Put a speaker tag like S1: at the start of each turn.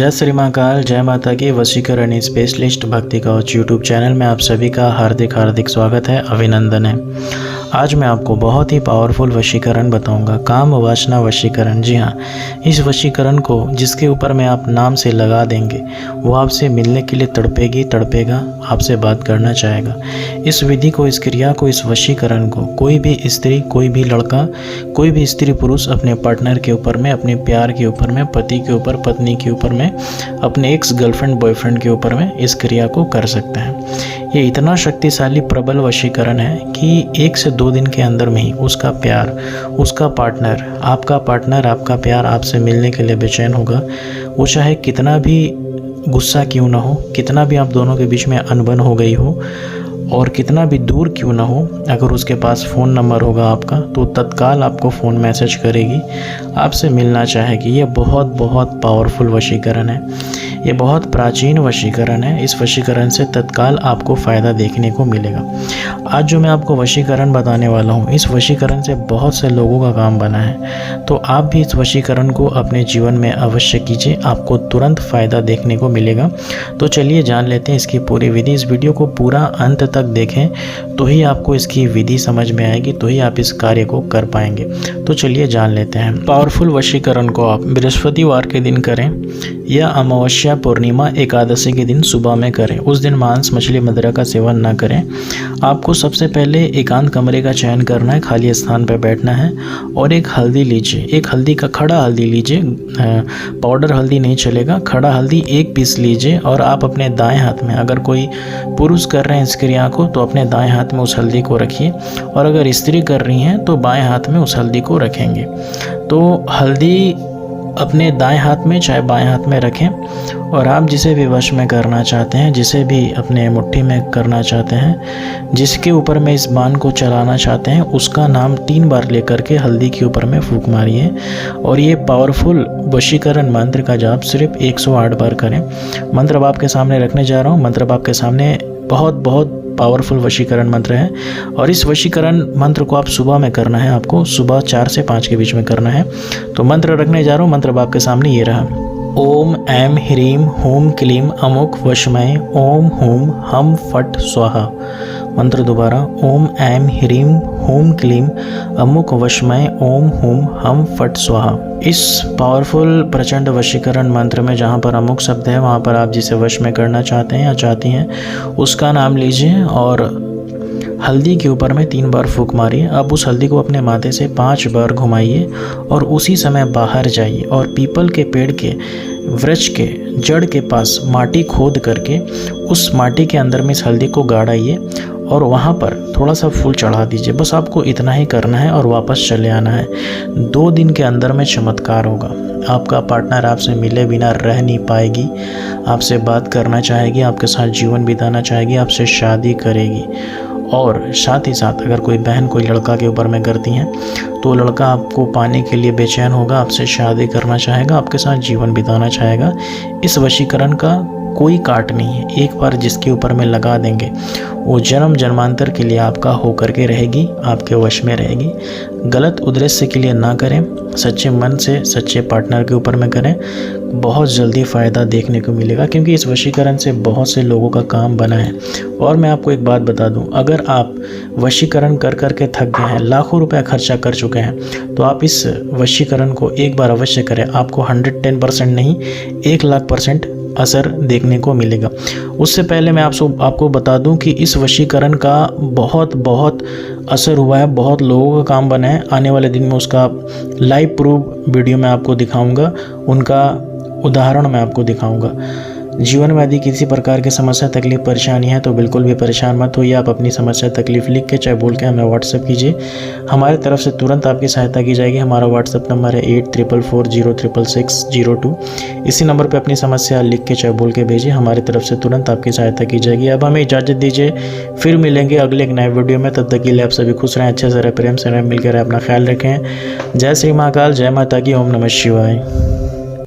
S1: जय श्री महाकाल, जय माता की। वशीकरण स्पेशलिस्ट भक्ति कवच यूट्यूब चैनल में आप सभी का हार्दिक स्वागत है, अभिनंदन है। आज मैं आपको बहुत ही पावरफुल वशीकरण बताऊंगा, काम वासना वशीकरण। जी हाँ, इस वशीकरण को जिसके ऊपर में आप नाम से लगा देंगे वो आपसे मिलने के लिए तड़पेगा, आपसे बात करना चाहेगा। इस विधि को, इस क्रिया को, इस वशीकरण को कोई भी स्त्री, कोई भी लड़का, कोई भी स्त्री पुरुष अपने पार्टनर के ऊपर में, अपने प्यार के ऊपर में, पति के ऊपर, पत्नी के ऊपर में, अपने एक्स गर्लफ्रेंड बॉयफ्रेंड के ऊपर में इस क्रिया को कर सकते हैं। ये इतना शक्तिशाली प्रबल वशीकरण है कि 1 से 2 दिन के अंदर में ही उसका प्यार, उसका पार्टनर, आपका प्यार आपसे मिलने के लिए बेचैन होगा। वो चाहे कितना भी गुस्सा क्यों ना हो, कितना भी आप दोनों के बीच में अनबन हो गई हो और कितना भी दूर क्यों ना हो, अगर उसके पास फ़ोन नंबर होगा आपका तो तत्काल आपको फ़ोन मैसेज करेगी, आपसे मिलना चाहेगी। ये बहुत पावरफुल वशीकरण है, ये बहुत प्राचीन वशीकरण है। इस वशीकरण से तत्काल आपको फ़ायदा देखने को मिलेगा। आज जो मैं आपको वशीकरण बताने वाला हूँ, इस वशीकरण से बहुत से लोगों का काम बना है, तो आप भी इस वशीकरण को अपने जीवन में अवश्य कीजिए, आपको तुरंत फ़ायदा देखने को मिलेगा। तो चलिए जान लेते हैं इसकी पूरी विधि। इस वीडियो को पूरा अंत तक देखें तो ही आपको इसकी विधि समझ में आएगी, तो ही आप इस कार्य को कर पाएंगे। तो चलिए जान लेते हैं। पावरफुल वशीकरण को आप बृहस्पतिवार के दिन करें या अमावस्या, पूर्णिमा, एकादशी के दिन सुबह में करें। उस दिन मांस, मछली, मदिरा का सेवन ना करें। आपको सबसे पहले एकांत कमरे का चयन करना है, खाली स्थान पर बैठना है और एक हल्दी लीजिए, एक हल्दी का खड़ा हल्दी लीजिए, पाउडर हल्दी नहीं चलेगा, खड़ा हल्दी 1 पीस लीजिए और आप अपने दाएं हाथ में, अगर कोई पुरुष कर रहे हैं इस क्रिया को तो अपने दाएं हाथ में उस हल्दी को रखिए और अगर स्त्री कर रही हैं तो बाएं हाथ में उस हल्दी को रखेंगे। तो हल्दी अपने दाएं हाथ में चाहे बाएं हाथ में रखें और आप जिसे भी वश में करना चाहते हैं, जिसे भी अपने मुट्ठी में करना चाहते हैं, जिसके ऊपर में इस बाण को चलाना चाहते हैं, उसका नाम 3 बार लेकर के हल्दी के ऊपर में फूंक मारिए और ये पावरफुल वशीकरण मंत्र का जाप सिर्फ 108 बार करें। मंत्र अब आपके सामने रखने जा रहा हूँ। मंत्र अब आपके सामने बहुत पावरफुल वशीकरण मंत्र है और इस वशीकरण मंत्र को आप सुबह में करना है, आपको सुबह 4 से 5 के बीच में करना है। तो मंत्र रखने जा रहा हूँ। मंत्र आपके सामने ये रहा। ओम ऐं ह्रीं हूं क्लीं अमुक वशमय ओम हूं हम फट स्वाहा। मंत्र दोबारा। ओम ऐं ह्रीं हूं क्लीं अमुक वशमय ओम हूं हम फट स्वाहा। इस पावरफुल प्रचंड वशीकरण मंत्र में जहाँ पर अमुक शब्द है वहाँ पर आप जिसे वश में करना चाहते हैं या चाहती हैं उसका नाम लीजिए और हल्दी के ऊपर में 3 बार फूंक मारिए। अब उस हल्दी को अपने माथे से 5 बार घुमाइए और उसी समय बाहर जाइए और पीपल के पेड़ के वृक्ष के जड़ के पास माटी खोद करके उस माटी के अंदर में इस हल्दी को गाड़ाइए और वहाँ पर थोड़ा सा फूल चढ़ा दीजिए। बस आपको इतना ही करना है और वापस चले आना है। 2 दिन के अंदर में चमत्कार होगा। आपका पार्टनर आपसे मिले बिना रह नहीं पाएगी, आपसे बात करना चाहेगी, आपके साथ जीवन बिताना चाहेगी, आपसे शादी करेगी। और साथ ही साथ अगर कोई बहन कोई लड़का के ऊपर में करती हैं तो लड़का आपको पाने के लिए बेचैन होगा, आपसे शादी करना चाहेगा, आपके साथ जीवन बिताना चाहेगा। इस वशीकरण का कोई काट नहीं है। एक बार जिसके ऊपर में लगा देंगे वो जन्म जन्मांतर के लिए आपका होकर के रहेगी, आपके वश में रहेगी। गलत उद्देश्य के लिए ना करें, सच्चे मन से सच्चे पार्टनर के ऊपर में करें। बहुत जल्दी फ़ायदा देखने को मिलेगा क्योंकि इस वशीकरण से बहुत से लोगों का काम बना है। और मैं आपको एक बात बता दूं, अगर आप वशीकरण कर के थक गए हैं, लाखों रुपया खर्चा कर चुके हैं, तो आप इस वशीकरण को एक बार अवश्य करें। आपको 110% नहीं 1,00,000% असर देखने को मिलेगा। उससे पहले मैं आपको बता दूं कि इस वशीकरण का बहुत असर हुआ है, बहुत लोगों का काम बना है। आने वाले दिन में उसका लाइव प्रूफ वीडियो मैं आपको दिखाऊंगा, उनका उदाहरण मैं आपको दिखाऊंगा। जीवन में यदि किसी प्रकार की समस्या, तकलीफ, परेशानी है तो बिल्कुल भी परेशान मत होइए। आप अपनी समस्या, तकलीफ लिख के चाहे बोल के हमें व्हाट्सएप कीजिए, हमारी तरफ से तुरंत आपकी सहायता की जाएगी। हमारा व्हाट्सएप नंबर है 8444066602। इसी नंबर पर अपनी समस्या लिख के चाहे बोल के भेजिए, हमारी तरफ से तुरंत आपकी सहायता की जाएगी। अब हमें इजाज़त दीजिए, फिर मिलेंगे अगले एक नए वीडियो में। तब तक के लिए आप सभी खुश रहें, अच्छे से रहें, प्रेम से रहें, मिलकर अपना ख्याल रखें। जय श्री महाकाल, जय माता की। ओम नमः शिवाय।